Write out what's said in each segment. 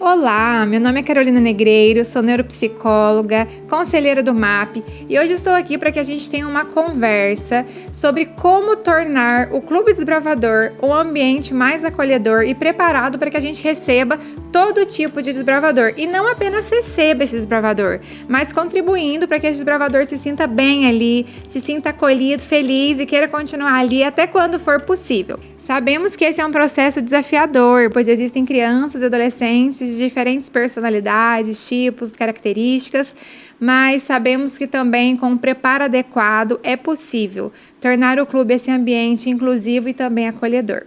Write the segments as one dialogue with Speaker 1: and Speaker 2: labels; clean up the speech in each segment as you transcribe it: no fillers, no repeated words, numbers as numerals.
Speaker 1: Olá, meu nome é Carolina Negreiro, sou neuropsicóloga, conselheira do MAP e hoje estou aqui para que a gente tenha uma conversa sobre como tornar o Clube Desbravador um ambiente mais acolhedor e preparado para que a gente receba todo tipo de desbravador e não apenas receba esse desbravador, mas contribuindo para que esse desbravador se sinta bem ali, se sinta acolhido, feliz e queira continuar ali até quando for possível. Sabemos que esse é um processo desafiador, pois existem crianças e adolescentes de diferentes personalidades, tipos, características, mas sabemos que também com um preparo adequado é possível tornar o clube esse ambiente inclusivo e também acolhedor.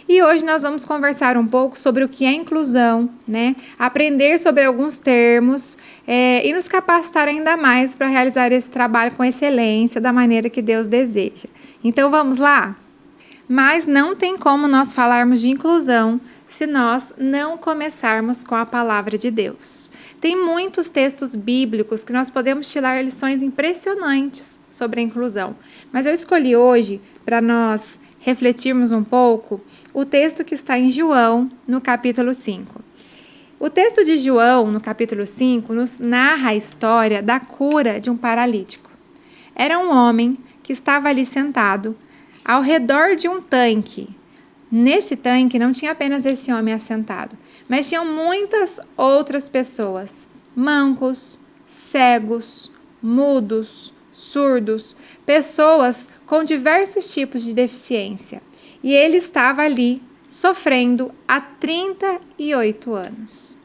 Speaker 1: E hoje nós vamos conversar um pouco sobre o que é inclusão, né? Aprender sobre alguns termos e nos capacitar ainda mais para realizar esse trabalho com excelência da maneira que Deus deseja. Então vamos lá? Mas não tem como nós falarmos de inclusão se nós não começarmos com a palavra de Deus. Tem muitos textos bíblicos que nós podemos tirar lições impressionantes sobre a inclusão, mas eu escolhi hoje, para nós refletirmos um pouco, o texto que está em João, no capítulo 5. O texto de João, no capítulo 5, nos narra a história da cura de um paralítico. Era um homem que estava ali sentado ao redor de um tanque. Nesse tanque não tinha apenas esse homem assentado, mas tinham muitas outras pessoas, mancos, cegos, mudos, surdos, pessoas com diversos tipos de deficiência. E ele estava ali sofrendo há 38 anos.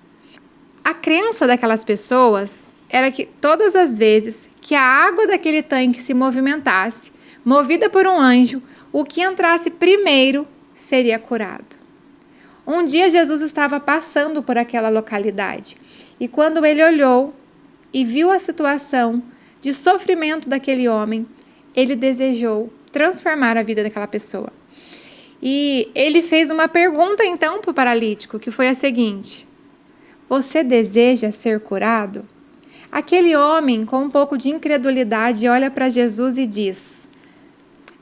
Speaker 1: A crença daquelas pessoas era que todas as vezes que a água daquele tanque se movimentasse, movida por um anjo, o que entrasse primeiro seria curado. Um dia Jesus estava passando por aquela localidade e quando ele olhou e viu a situação de sofrimento daquele homem, ele desejou transformar a vida daquela pessoa. E ele fez uma pergunta então para o paralítico, que foi a seguinte: você deseja ser curado? Aquele homem, com um pouco de incredulidade, olha para Jesus e diz: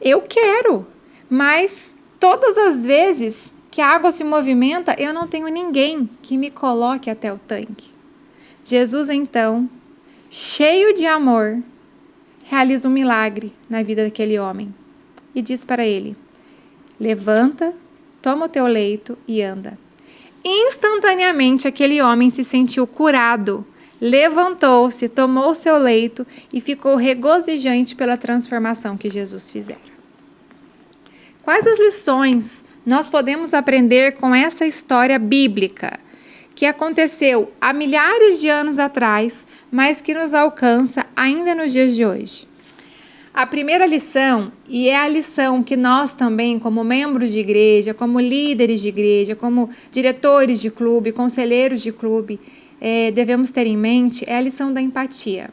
Speaker 1: eu quero, mas todas as vezes que a água se movimenta, eu não tenho ninguém que me coloque até o tanque. Jesus, então, cheio de amor, realiza um milagre na vida daquele homem e diz para ele: levanta, toma o teu leito e anda. Instantaneamente, aquele homem se sentiu curado, levantou-se, tomou o seu leito e ficou regozijante pela transformação que Jesus fizera. Quais as lições nós podemos aprender com essa história bíblica que aconteceu há milhares de anos atrás, mas que nos alcança ainda nos dias de hoje? A primeira lição, e é a lição que nós também, como membros de igreja, como líderes de igreja, como diretores de clube, conselheiros de clube, devemos ter em mente, é a lição da empatia.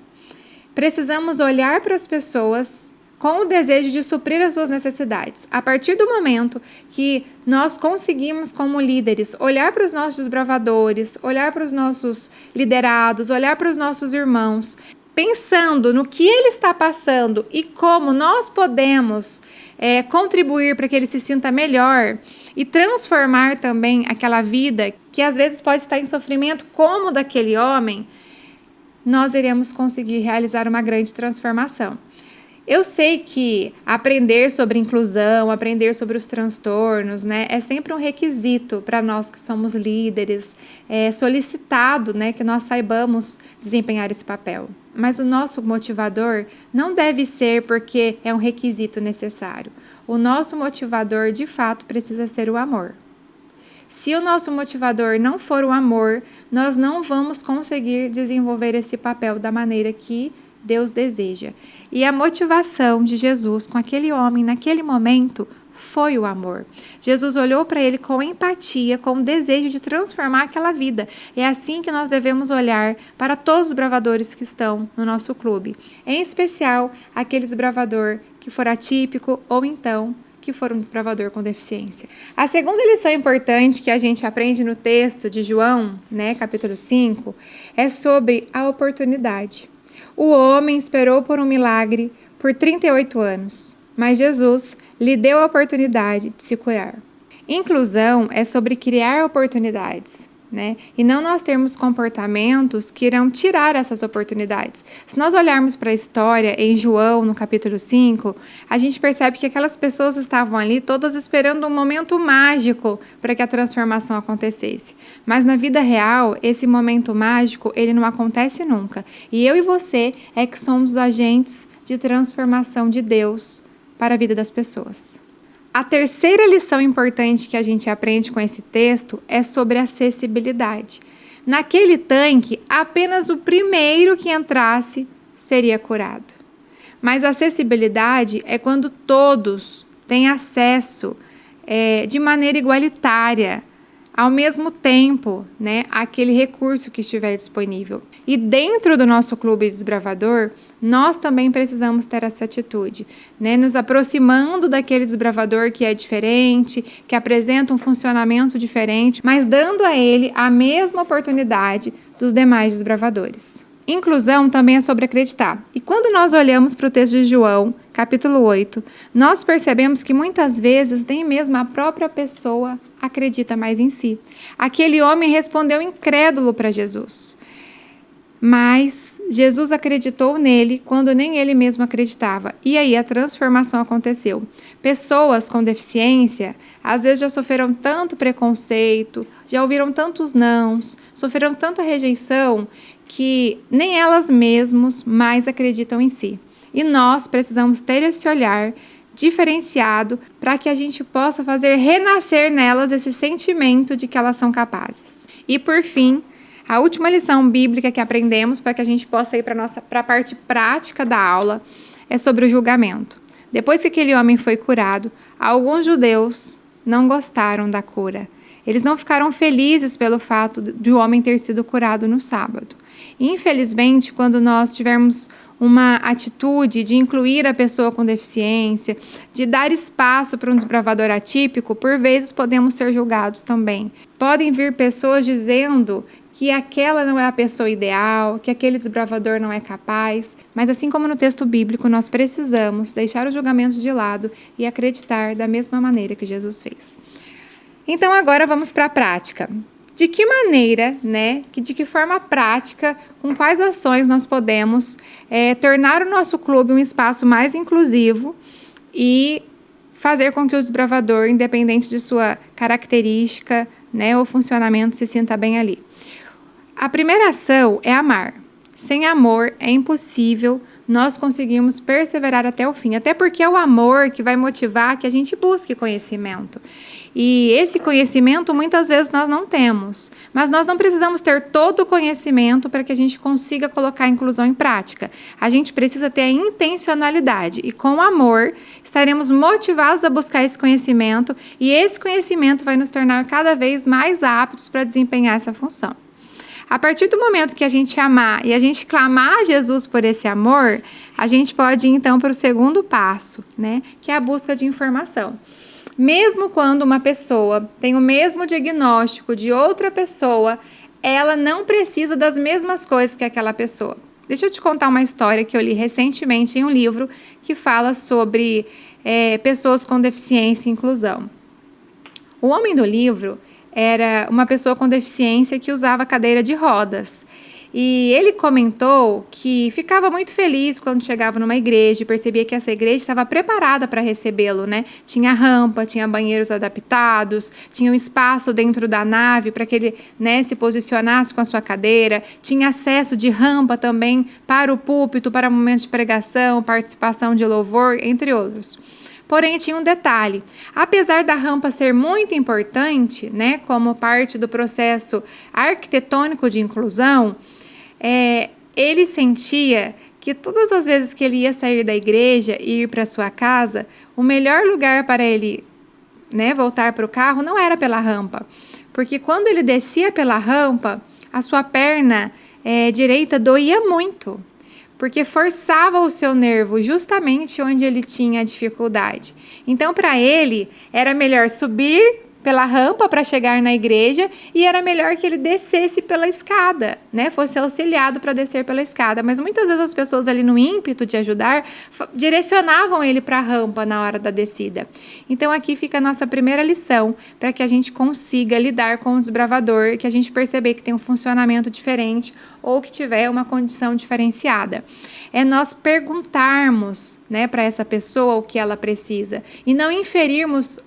Speaker 1: Precisamos olhar para as pessoas com o desejo de suprir as suas necessidades. A partir do momento que nós conseguimos, como líderes, olhar para os nossos desbravadores, olhar para os nossos liderados, olhar para os nossos irmãos, pensando no que ele está passando e como nós podemos contribuir para que ele se sinta melhor e transformar também aquela vida que às vezes pode estar em sofrimento como daquele homem, nós iremos conseguir realizar uma grande transformação. Eu sei que aprender sobre inclusão, aprender sobre os transtornos, né, é sempre um requisito para nós que somos líderes, é solicitado, né, que nós saibamos desempenhar esse papel. Mas o nosso motivador não deve ser porque é um requisito necessário. O nosso motivador, de fato, precisa ser o amor. Se o nosso motivador não for o amor, nós não vamos conseguir desenvolver esse papel da maneira que Deus deseja. E a motivação de Jesus com aquele homem naquele momento foi o amor. Jesus olhou para ele com empatia, com o desejo de transformar aquela vida. É assim que nós devemos olhar para todos os bravadores que estão no nosso clube. Em especial, aquele desbravador que for atípico ou então que for um desbravador com deficiência. A segunda lição importante que a gente aprende no texto de João, né, capítulo 5, é sobre a oportunidade. O homem esperou por um milagre por 38 anos, mas Jesus lhe deu a oportunidade de se curar. Inclusão é sobre criar oportunidades. né? E não nós termos comportamentos que irão tirar essas oportunidades. Se nós olharmos para a história em João, no capítulo 5, a gente percebe que aquelas pessoas estavam ali todas esperando um momento mágico para que a transformação acontecesse. Mas na vida real, esse momento mágico, ele não acontece nunca. E eu e você é que somos os agentes de transformação de Deus para a vida das pessoas. A terceira lição importante que a gente aprende com esse texto é sobre acessibilidade. Naquele tanque, apenas o primeiro que entrasse seria curado. Mas acessibilidade é quando todos têm acesso de maneira igualitária, ao mesmo tempo, né, àquele recurso que estiver disponível. E dentro do nosso clube desbravador, nós também precisamos ter essa atitude, né, nos aproximando daquele desbravador que é diferente, que apresenta um funcionamento diferente, mas dando a ele a mesma oportunidade dos demais desbravadores. Inclusão também é sobre acreditar. E quando nós olhamos para o texto de João, capítulo 8, nós percebemos que muitas vezes nem mesmo a própria pessoa acredita mais em si. Aquele homem respondeu incrédulo para Jesus. Mas Jesus acreditou nele quando nem ele mesmo acreditava. E aí a transformação aconteceu. Pessoas com deficiência, às vezes já sofreram tanto preconceito, já ouviram tantos nãos, sofreram tanta rejeição, que nem elas mesmas mais acreditam em si. E nós precisamos ter esse olhar diferenciado para que a gente possa fazer renascer nelas esse sentimento de que elas são capazes. E por fim, a última lição bíblica que aprendemos para que a gente possa ir para a parte prática da aula é sobre o julgamento. Depois que aquele homem foi curado, alguns judeus não gostaram da cura. Eles não ficaram felizes pelo fato de o homem ter sido curado no sábado. Infelizmente, quando nós tivermos uma atitude de incluir a pessoa com deficiência, de dar espaço para um desbravador atípico, por vezes podemos ser julgados também. Podem vir pessoas dizendo que aquela não é a pessoa ideal, que aquele desbravador não é capaz, mas assim como no texto bíblico, nós precisamos deixar os julgamentos de lado e acreditar da mesma maneira que Jesus fez. Então agora vamos para a prática. De que maneira, né, de que forma prática, com quais ações nós podemos tornar o nosso clube um espaço mais inclusivo e fazer com que o desbravador, independente de sua característica, né, ou funcionamento, se sinta bem ali. A primeira ação é amar. Sem amor é impossível nós conseguirmos perseverar até o fim. Até porque é o amor que vai motivar que a gente busque conhecimento. E esse conhecimento muitas vezes nós não temos. Mas nós não precisamos ter todo o conhecimento para que a gente consiga colocar a inclusão em prática. A gente precisa ter a intencionalidade. E com o amor estaremos motivados a buscar esse conhecimento. E esse conhecimento vai nos tornar cada vez mais aptos para desempenhar essa função. A partir do momento que a gente amar e a gente clamar a Jesus por esse amor, a gente pode ir então para o segundo passo, né? Que é a busca de informação. Mesmo quando uma pessoa tem o mesmo diagnóstico de outra pessoa, ela não precisa das mesmas coisas que aquela pessoa. Deixa eu te contar uma história que eu li recentemente em um livro que fala sobre pessoas com deficiência e inclusão. O homem do livro era uma pessoa com deficiência que usava cadeira de rodas. E ele comentou que ficava muito feliz quando chegava numa igreja e percebia que essa igreja estava preparada para recebê-lo, né? Tinha rampa, tinha banheiros adaptados, tinha um espaço dentro da nave para que ele, né, se posicionasse com a sua cadeira, tinha acesso de rampa também para o púlpito, para momentos de pregação, participação de louvor, entre outros. Porém, tinha um detalhe. Apesar da rampa ser muito importante, né, como parte do processo arquitetônico de inclusão, ele sentia que todas as vezes que ele ia sair da igreja e ir para sua casa, o melhor lugar para ele, né, voltar para o carro não era pela rampa. Porque quando ele descia pela rampa, a sua perna direita doía muito. Porque forçava o seu nervo justamente onde ele tinha dificuldade. Então, para ele, era melhor subir pela rampa para chegar na igreja e era melhor que ele descesse pela escada, né? Fosse auxiliado para descer pela escada. Mas muitas vezes as pessoas ali no ímpeto de ajudar direcionavam ele para a rampa na hora da descida. Então aqui fica a nossa primeira lição para que a gente consiga lidar com o desbravador, que a gente perceber que tem um funcionamento diferente ou que tiver uma condição diferenciada. É nós perguntarmos, né, para essa pessoa o que ela precisa e não inferirmos.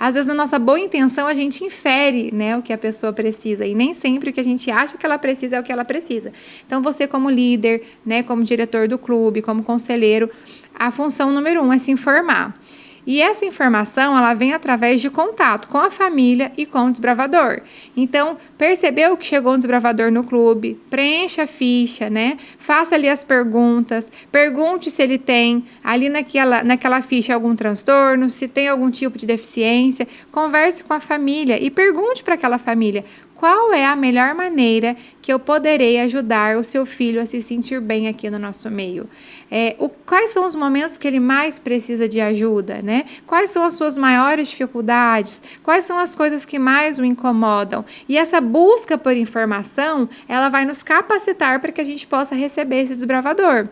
Speaker 1: Às vezes na nossa boa intenção a gente infere, né, o que a pessoa precisa e nem sempre o que a gente acha que ela precisa é o que ela precisa. Então você como líder, né, como diretor do clube, como conselheiro, a função número 1 é se informar. E essa informação, ela vem através de contato com a família e com o desbravador. Então, percebeu que chegou um desbravador no clube, preencha a ficha, né? Faça ali as perguntas, pergunte se ele tem ali naquela ficha algum transtorno, se tem algum tipo de deficiência, converse com a família e pergunte para aquela família qual é a melhor maneira que eu poderei ajudar o seu filho a se sentir bem aqui no nosso meio. Quais são os momentos que ele mais precisa de ajuda, né? Quais são as suas maiores dificuldades? Quais são as coisas que mais o incomodam? E essa busca por informação, ela vai nos capacitar para que a gente possa receber esse desbravador.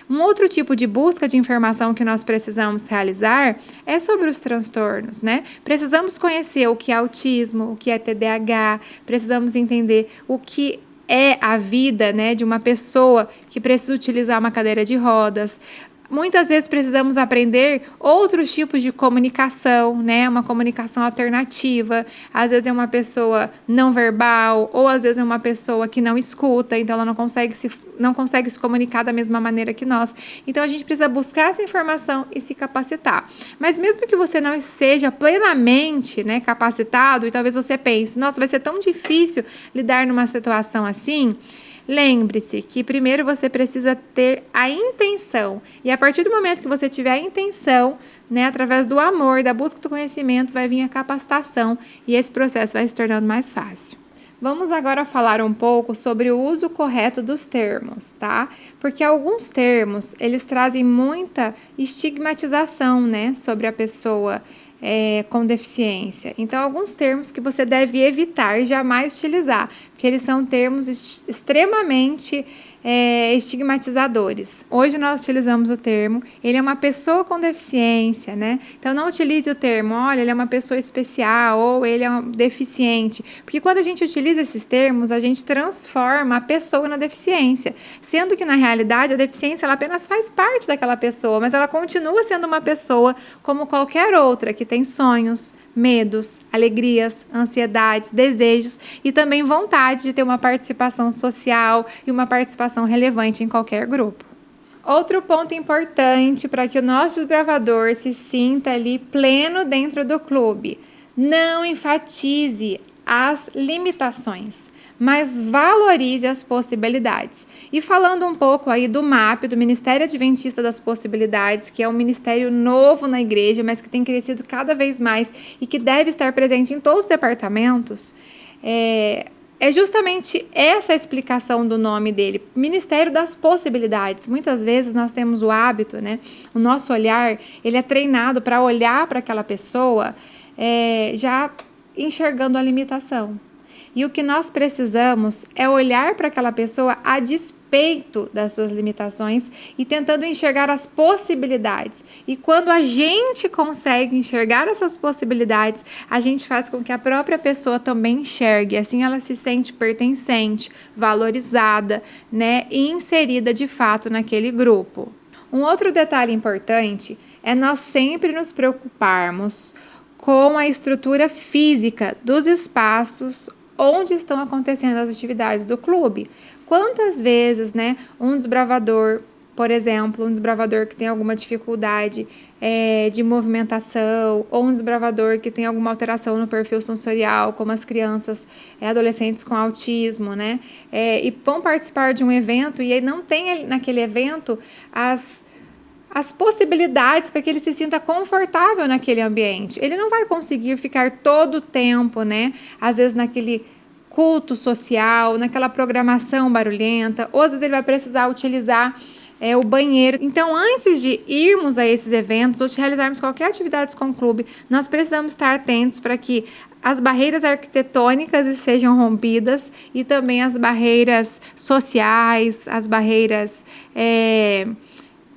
Speaker 1: Um outro tipo de busca de informação que nós precisamos realizar é sobre os transtornos, né? Precisamos conhecer o que é autismo, o que é TDAH, precisamos entender o que é a vida, né, de uma pessoa que precisa utilizar uma cadeira de rodas. Muitas vezes precisamos aprender outros tipos de comunicação, né? Uma comunicação alternativa. Às vezes é uma pessoa não verbal, ou às vezes é uma pessoa que não escuta, então ela não consegue se comunicar da mesma maneira que nós. Então a gente precisa buscar essa informação e se capacitar. Mas mesmo que você não seja plenamente, né, capacitado, e talvez você pense, nossa, vai ser tão difícil lidar numa situação assim. Lembre-se que primeiro você precisa ter a intenção. E a partir do momento que você tiver a intenção, né, através do amor, da busca do conhecimento, vai vir a capacitação e esse processo vai se tornando mais fácil. Vamos agora falar um pouco sobre o uso correto dos termos, tá? Porque alguns termos, eles trazem muita estigmatização, né, sobre a pessoa com deficiência. Então, alguns termos que você deve evitar e jamais utilizar, porque eles são termos extremamente estigmatizadores. Hoje nós utilizamos o termo, ele é uma pessoa com deficiência, né? Então não utilize o termo, olha, ele é uma pessoa especial ou ele é um deficiente, porque quando a gente utiliza esses termos, a gente transforma a pessoa na deficiência, sendo que na realidade a deficiência ela apenas faz parte daquela pessoa, mas ela continua sendo uma pessoa como qualquer outra, que tem sonhos, medos, alegrias, ansiedades, desejos e também vontade de ter uma participação social e uma participação relevante em qualquer grupo. Outro ponto importante para que o nosso desbravador se sinta ali pleno dentro do clube: não enfatize as limitações, mas valorize as possibilidades. E falando um pouco aí do MAP, do Ministério Adventista das Possibilidades, que é um ministério novo na igreja, mas que tem crescido cada vez mais e que deve estar presente em todos os departamentos, é justamente essa a explicação do nome dele, Ministério das Possibilidades. Muitas vezes nós temos o hábito, né? O nosso olhar, ele é treinado para olhar para aquela pessoa já enxergando a limitação. E o que nós precisamos é olhar para aquela pessoa a despeito das suas limitações e tentando enxergar as possibilidades. E quando a gente consegue enxergar essas possibilidades, a gente faz com que a própria pessoa também enxergue. Assim ela se sente pertencente, valorizada, né, e inserida de fato naquele grupo. Um outro detalhe importante é nós sempre nos preocuparmos com a estrutura física dos espaços onde estão acontecendo as atividades do clube. Quantas vezes, né, um desbravador, por exemplo, um desbravador que tem alguma dificuldade de movimentação, ou um desbravador que tem alguma alteração no perfil sensorial, como as crianças, adolescentes com autismo, né, e vão participar de um evento e aí não tem naquele evento as possibilidades para que ele se sinta confortável naquele ambiente. Ele não vai conseguir ficar todo o tempo, né? Às vezes naquele culto social, naquela programação barulhenta, ou às vezes ele vai precisar utilizar o banheiro. Então, antes de irmos a esses eventos ou de realizarmos qualquer atividade com o clube, nós precisamos estar atentos para que as barreiras arquitetônicas sejam rompidas e também as barreiras sociais, as barreiras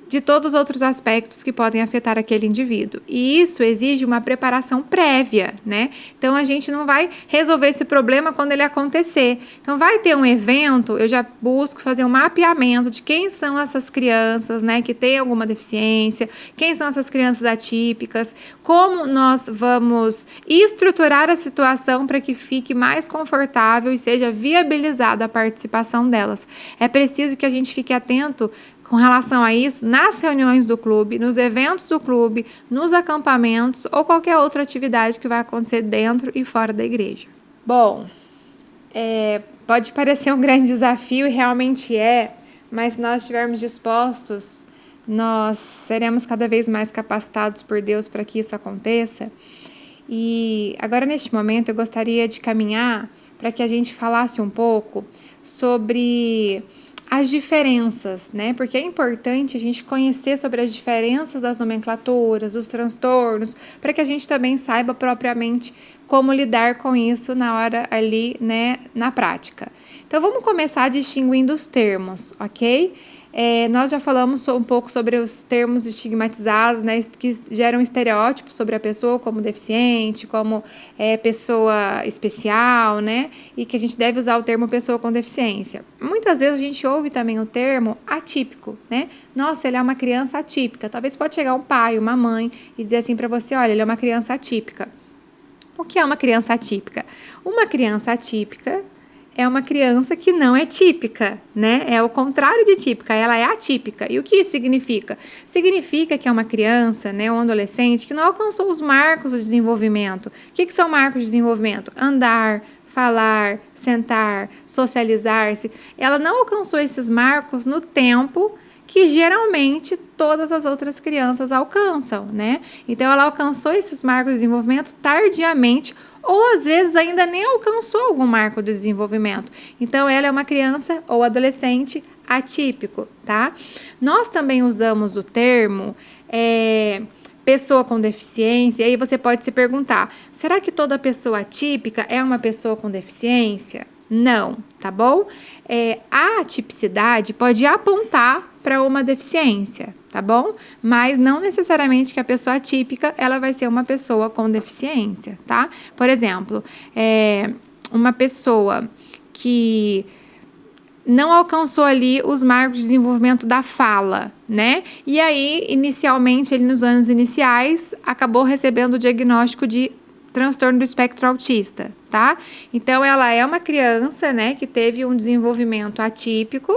Speaker 1: de todos os outros aspectos que podem afetar aquele indivíduo. E isso exige uma preparação prévia, né? Então, a gente não vai resolver esse problema quando ele acontecer. Então, vai ter um evento, eu já busco fazer um mapeamento de quem são essas crianças, né, que têm alguma deficiência, quem são essas crianças atípicas, como nós vamos estruturar a situação para que fique mais confortável e seja viabilizada a participação delas. É preciso que a gente fique atento com relação a isso, nas reuniões do clube, nos eventos do clube, nos acampamentos ou qualquer outra atividade que vai acontecer dentro e fora da igreja. Bom, pode parecer um grande desafio e realmente mas se nós estivermos dispostos, nós seremos cada vez mais capacitados por Deus para que isso aconteça. E agora, neste momento, eu gostaria de caminhar para que a gente falasse um pouco sobre as diferenças, né? Porque é importante a gente conhecer sobre as diferenças das nomenclaturas, dos transtornos, para que a gente também saiba propriamente como lidar com isso na hora ali, né, na prática. Então, vamos começar distinguindo os termos, ok? Nós já falamos um pouco sobre os termos estigmatizados, né, que geram estereótipos sobre a pessoa como deficiente, como pessoa especial, né, e que a gente deve usar o termo pessoa com deficiência. Muitas vezes a gente ouve também o termo atípico, né? Nossa, ele é uma criança atípica. Talvez pode chegar um pai, uma mãe e dizer assim para você, olha, ele é uma criança atípica. O que é uma criança atípica? Uma criança atípica é uma criança que não é típica, né? É o contrário de típica, ela é atípica. E o que isso significa? Significa que é uma criança, né, um adolescente que não alcançou os marcos do desenvolvimento. O que são marcos de desenvolvimento? Andar, falar, sentar, socializar-se. Ela não alcançou esses marcos no tempo que geralmente todas as outras crianças alcançam, né? Então, ela alcançou esses marcos de desenvolvimento tardiamente ou, às vezes, ainda nem alcançou algum marco de desenvolvimento. Então, ela é uma criança ou adolescente atípico, tá? Nós também usamos o termo pessoa com deficiência, e aí você pode se perguntar, será que toda pessoa atípica é uma pessoa com deficiência? Não, tá bom? A atipicidade pode apontar para uma deficiência, tá bom? Mas não necessariamente que a pessoa atípica, ela vai ser uma pessoa com deficiência, tá? Por exemplo, uma pessoa que não alcançou ali os marcos de desenvolvimento da fala, né? E aí, inicialmente, ele nos anos iniciais, acabou recebendo o diagnóstico de transtorno do espectro autista, tá? Então, ela é uma criança, né, que teve um desenvolvimento atípico,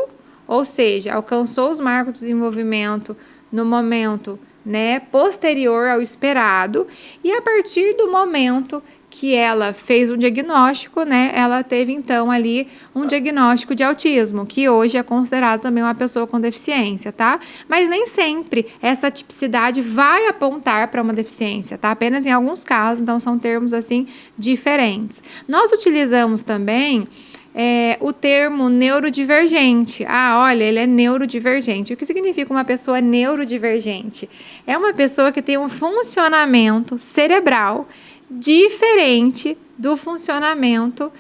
Speaker 1: ou seja, alcançou os marcos de desenvolvimento no momento, né, posterior ao esperado, e a partir do momento que ela fez um diagnóstico, né, ela teve então ali um diagnóstico de autismo, que hoje é considerado também uma pessoa com deficiência, tá? Mas nem sempre essa tipicidade vai apontar para uma deficiência, tá? Apenas em alguns casos, então são termos assim diferentes. Nós utilizamos também o termo neurodivergente. Ah, olha, ele é neurodivergente. O que significa uma pessoa neurodivergente? É uma pessoa que tem um funcionamento cerebral diferente do funcionamento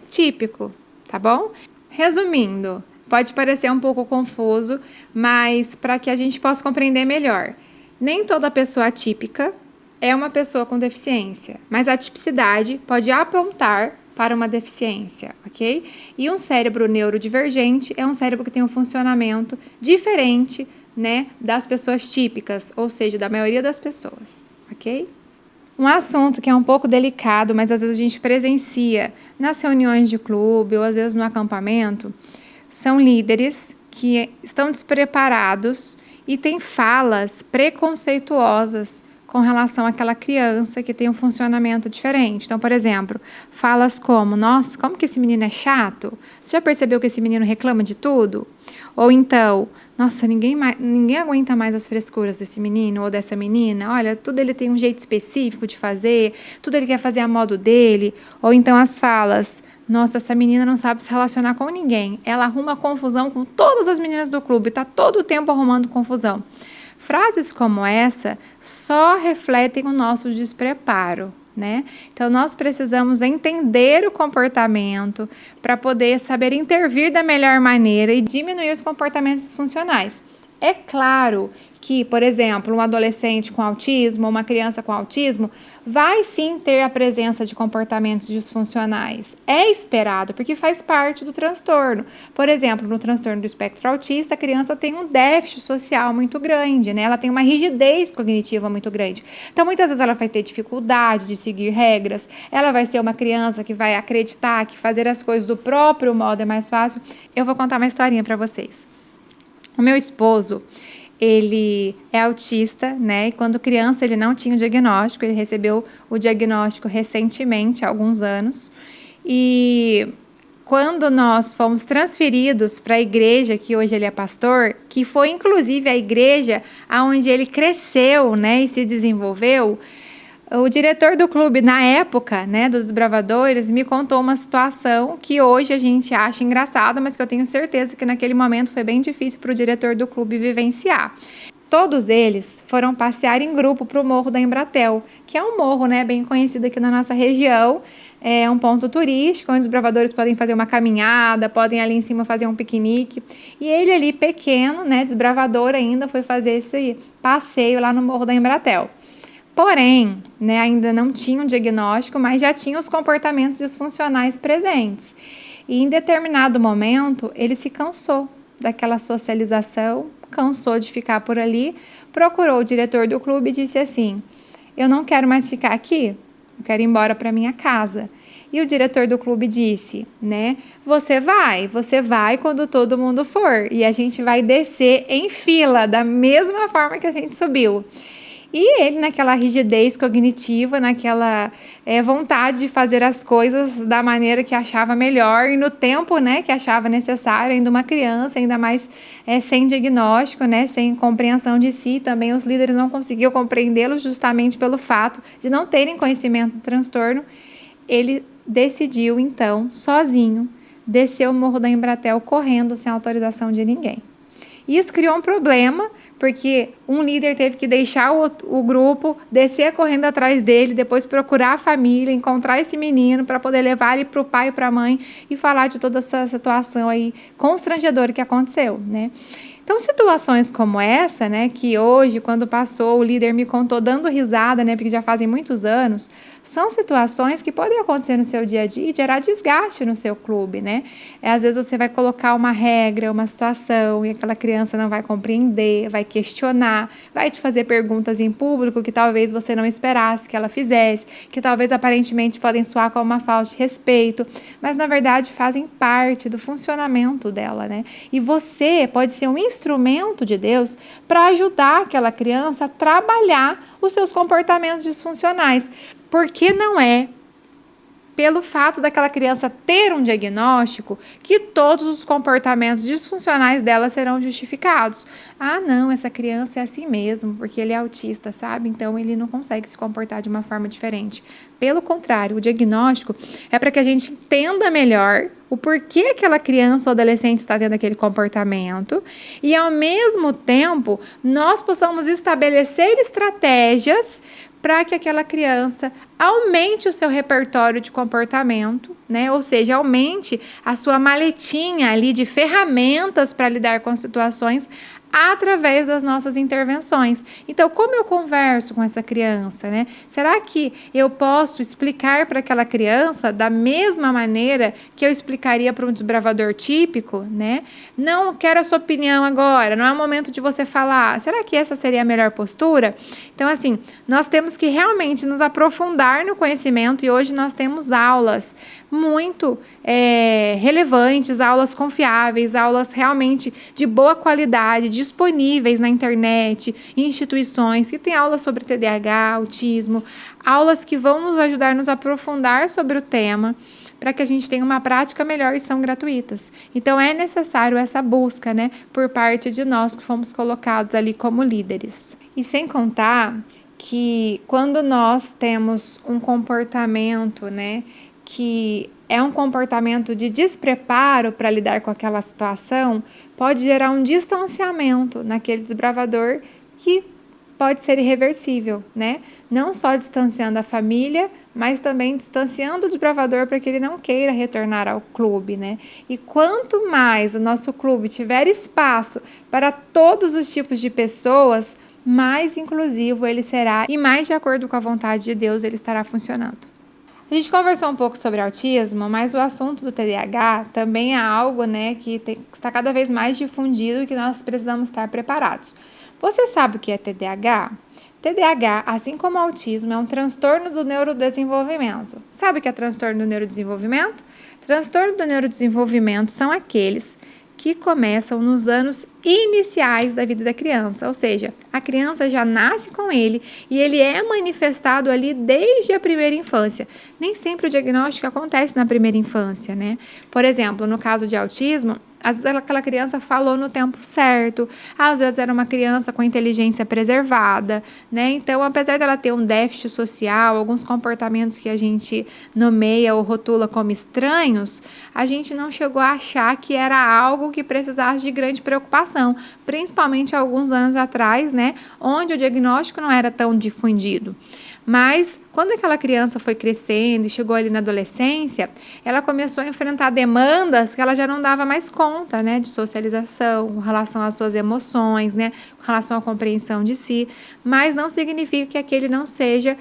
Speaker 1: típico, tá bom? Resumindo, pode parecer um pouco confuso, mas para que a gente possa compreender melhor, nem toda pessoa atípica é uma pessoa com deficiência, mas a tipicidade pode apontar para uma deficiência, ok? E um cérebro neurodivergente é um cérebro que tem um funcionamento diferente, né, das pessoas típicas, ou seja, da maioria das pessoas, ok? Um assunto que é um pouco delicado, mas às vezes a gente presencia nas reuniões de clube ou às vezes no acampamento, são líderes que estão despreparados e têm falas preconceituosas com relação àquela criança que tem um funcionamento diferente. Então, por exemplo, falas como, nossa, como que esse menino é chato? Você já percebeu que esse menino reclama de tudo? Ou então, nossa, ninguém aguenta mais as frescuras desse menino ou dessa menina. Olha, tudo ele tem um jeito específico de fazer, tudo ele quer fazer a modo dele. Ou então as falas, nossa, essa menina não sabe se relacionar com ninguém. Ela arruma confusão com todas as meninas do clube, está todo o tempo arrumando confusão. Frases como essa só refletem o nosso despreparo, né? Então, nós precisamos entender o comportamento para poder saber intervir da melhor maneira e diminuir os comportamentos disfuncionais. É claro que, por exemplo, um adolescente com autismo, uma criança com autismo, vai sim ter a presença de comportamentos disfuncionais. É esperado, porque faz parte do transtorno. Por exemplo, no transtorno do espectro autista, a criança tem um déficit social muito grande, né? Ela tem uma rigidez cognitiva muito grande. Então, muitas vezes ela vai ter dificuldade de seguir regras, ela vai ser uma criança que vai acreditar que fazer as coisas do próprio modo é mais fácil. Eu vou contar uma historinha para vocês. O meu esposo, ele é autista, né? E quando criança ele não tinha o diagnóstico, ele recebeu o diagnóstico recentemente, há alguns anos. E quando nós fomos transferidos para a igreja, que hoje ele é pastor, que foi inclusive a igreja onde ele cresceu, né, e se desenvolveu, o diretor do clube, na época, né, dos desbravadores, me contou uma situação que hoje a gente acha engraçada, mas que eu tenho certeza que naquele momento foi bem difícil para o diretor do clube vivenciar. Todos eles foram passear em grupo para o Morro da Embratel, que é um morro, né, bem conhecido aqui na nossa região. É um ponto turístico, onde os bravadores podem fazer uma caminhada, podem ali em cima fazer um piquenique. E ele ali, pequeno, né, desbravador ainda, foi fazer esse passeio lá no Morro da Embratel. Porém, né, ainda não tinha um diagnóstico, mas já tinha os comportamentos disfuncionais presentes. E em determinado momento, ele se cansou daquela socialização, cansou de ficar por ali, procurou o diretor do clube e disse assim: eu não quero mais ficar aqui, eu quero ir embora para minha casa. E o diretor do clube disse, né, você vai quando todo mundo for, e a gente vai descer em fila, da mesma forma que a gente subiu. E ele, naquela rigidez cognitiva, naquela vontade de fazer as coisas da maneira que achava melhor e no tempo, né, que achava necessário, ainda uma criança, ainda mais sem diagnóstico, né, sem compreensão de si. Também os líderes não conseguiam compreendê-lo justamente pelo fato de não terem conhecimento do transtorno. Ele decidiu, então, sozinho, descer o Morro da Embratel correndo sem autorização de ninguém. Isso criou um problema, porque um líder teve que deixar o grupo, descer correndo atrás dele, depois procurar a família, encontrar esse menino para poder levar ele para o pai e para a mãe e falar de toda essa situação aí constrangedora que aconteceu, né? Então, situações como essa, né, que hoje, quando passou, o líder me contou dando risada, né, porque já fazem muitos anos, são situações que podem acontecer no seu dia a dia e gerar desgaste no seu clube, né? Às vezes você vai colocar uma regra, uma situação, e aquela criança não vai compreender, vai questionar, vai te fazer perguntas em público que talvez você não esperasse que ela fizesse, que talvez aparentemente podem soar como uma falta de respeito, mas na verdade fazem parte do funcionamento dela, né? E você pode ser um instrumento de Deus para ajudar aquela criança a trabalhar os seus comportamentos disfuncionais. Porque não é pelo fato daquela criança ter um diagnóstico que todos os comportamentos disfuncionais dela serão justificados. Ah, não, essa criança é assim mesmo, porque ele é autista, sabe? Então, ele não consegue se comportar de uma forma diferente. Pelo contrário, o diagnóstico é para que a gente entenda melhor o porquê aquela criança ou adolescente está tendo aquele comportamento e, ao mesmo tempo, nós possamos estabelecer estratégias para que aquela criança aumente o seu repertório de comportamento, né? Ou seja, aumente a sua maletinha ali de ferramentas para lidar com as situações através das nossas intervenções. Então, como eu converso com essa criança, né? Será que eu posso explicar para aquela criança da mesma maneira que eu explicaria para um desbravador típico, né? Não quero a sua opinião agora, não é o momento de você falar. Será que essa seria a melhor postura? Então, assim, nós temos que realmente nos aprofundar no conhecimento e hoje nós temos aulas muito relevantes, aulas confiáveis, aulas realmente de boa qualidade, disponíveis na internet, em instituições que têm aulas sobre TDAH, autismo, aulas que vão nos ajudar a nos aprofundar sobre o tema, para que a gente tenha uma prática melhor e são gratuitas. Então é necessário essa busca, né, por parte de nós que fomos colocados ali como líderes. E sem contar que quando nós temos um comportamento, né, que é um comportamento de despreparo para lidar com aquela situação, pode gerar um distanciamento naquele desbravador que pode ser irreversível, né? Não só distanciando a família, mas também distanciando o desbravador para que ele não queira retornar ao clube, né? E quanto mais o nosso clube tiver espaço para todos os tipos de pessoas, mais inclusivo ele será e mais de acordo com a vontade de Deus ele estará funcionando. A gente conversou um pouco sobre autismo, mas o assunto do TDAH também é algo, né, que está cada vez mais difundido e que nós precisamos estar preparados. Você sabe o que é TDAH? TDAH, assim como o autismo, é um transtorno do neurodesenvolvimento. Sabe o que é transtorno do neurodesenvolvimento? Transtorno do neurodesenvolvimento são aqueles que começam nos anos iniciais da vida da criança, ou seja, a criança já nasce com ele e ele é manifestado ali desde a primeira infância. Nem sempre o diagnóstico acontece na primeira infância, né? Por exemplo, no caso de autismo, às vezes aquela criança falou no tempo certo, às vezes era uma criança com inteligência preservada, né? Então, apesar dela ter um déficit social, alguns comportamentos que a gente nomeia ou rotula como estranhos, a gente não chegou a achar que era algo que precisasse de grande preocupação, principalmente alguns anos atrás, né? Onde o diagnóstico não era tão difundido. Mas, quando aquela criança foi crescendo e chegou ali na adolescência, ela começou a enfrentar demandas que ela já não dava mais conta, né, de socialização, com relação às suas emoções, né, com relação à compreensão de si, mas não significa que aquele não seja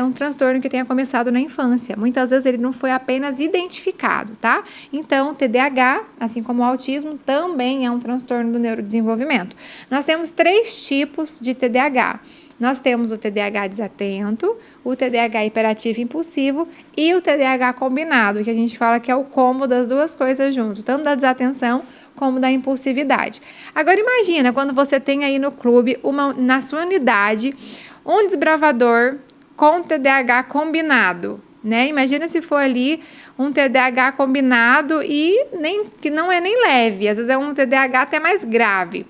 Speaker 1: um transtorno que tenha começado na infância. Muitas vezes ele não foi apenas identificado, tá? Então, o TDAH, assim como o autismo, também é um transtorno do neurodesenvolvimento. Nós temos 3 tipos de TDAH. Nós temos o TDAH desatento, o TDAH hiperativo impulsivo e o TDAH combinado, que a gente fala que é o combo das duas coisas junto, tanto da desatenção como da impulsividade. Agora imagina quando você tem aí no clube, na sua unidade, um desbravador com TDAH combinado, né? Imagina se for ali um TDAH combinado e que não é nem leve, às vezes é um TDAH até mais grave.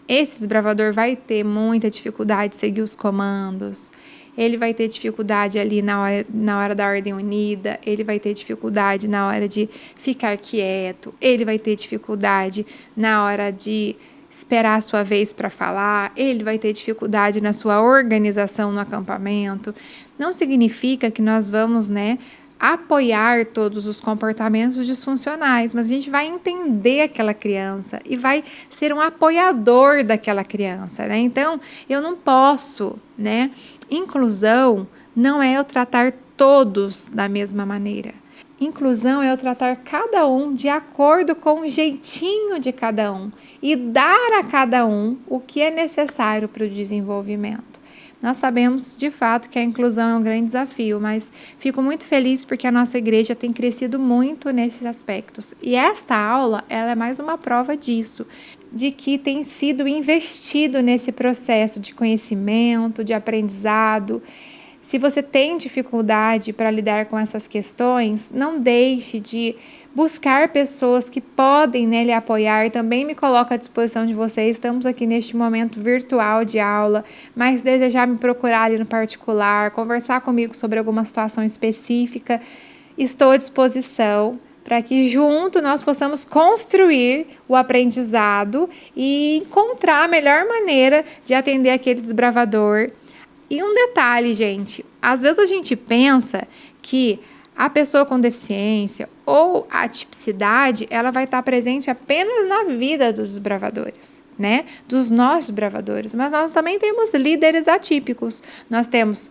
Speaker 1: Esse desbravador vai ter muita dificuldade de seguir os comandos, ele vai ter dificuldade ali na hora da ordem unida, ele vai ter dificuldade na hora de ficar quieto, ele vai ter dificuldade na hora de esperar a sua vez para falar, ele vai ter dificuldade na sua organização no acampamento. Não significa que nós vamos, né, apoiar todos os comportamentos disfuncionais, mas a gente vai entender aquela criança e vai ser um apoiador daquela criança, né? Então, eu não posso, né? Inclusão não é eu tratar todos da mesma maneira. Inclusão é eu tratar cada um de acordo com o jeitinho de cada um e dar a cada um o que é necessário para o desenvolvimento. Nós sabemos, de fato, que a inclusão é um grande desafio, mas fico muito feliz porque a nossa igreja tem crescido muito nesses aspectos. E esta aula, ela é mais uma prova disso, de que tem sido investido nesse processo de conhecimento, de aprendizado. Se você tem dificuldade para lidar com essas questões, não deixe de buscar pessoas que podem, né, lhe apoiar. Também me coloco à disposição de vocês. Estamos aqui neste momento virtual de aula, mas se desejar me procurar ali no particular, conversar comigo sobre alguma situação específica, estou à disposição para que junto nós possamos construir o aprendizado e encontrar a melhor maneira de atender aquele desbravador. E um detalhe, gente, às vezes a gente pensa que a pessoa com deficiência ou a tipicidade, ela vai estar presente apenas na vida dos desbravadores, né? Dos nossos desbravadores. Mas nós também temos líderes atípicos. Nós temos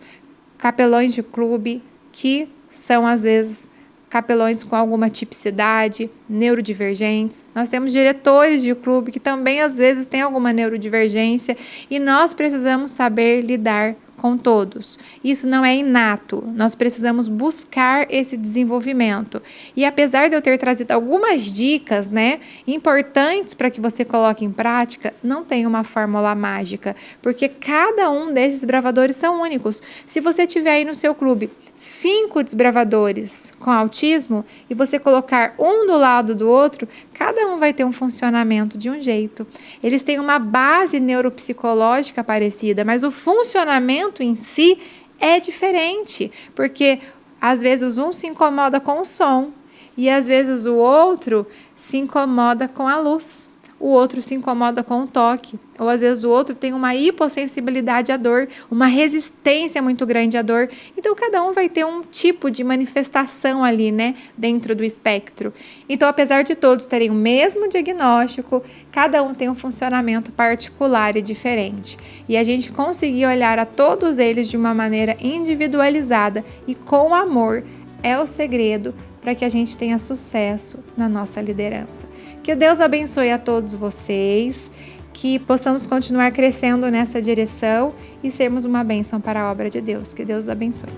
Speaker 1: capelões de clube que são, às vezes, capelões com alguma tipicidade, neurodivergentes. Nós temos diretores de clube que também, às vezes, têm alguma neurodivergência e nós precisamos saber lidar com todos. Isso não é inato, nós precisamos buscar esse desenvolvimento. E apesar de eu ter trazido algumas dicas, né, importantes para que você coloque em prática, não tem uma fórmula mágica, porque cada um desses desbravadores são únicos. Se você tiver aí no seu clube 5 desbravadores com autismo e você colocar um do lado do outro, cada um vai ter um funcionamento de um jeito. Eles têm uma base neuropsicológica parecida, mas o funcionamento em si é diferente, porque às vezes um se incomoda com o som e às vezes o outro se incomoda com a luz. O outro se incomoda com o toque, ou às vezes o outro tem uma hipossensibilidade à dor, uma resistência muito grande à dor. Então, cada um vai ter um tipo de manifestação ali, né, dentro do espectro. Então, apesar de todos terem o mesmo diagnóstico, cada um tem um funcionamento particular e diferente. E a gente conseguir olhar a todos eles de uma maneira individualizada e com amor é o segredo para que a gente tenha sucesso na nossa liderança. Que Deus abençoe a todos vocês, que possamos continuar crescendo nessa direção e sermos uma bênção para a obra de Deus. Que Deus abençoe.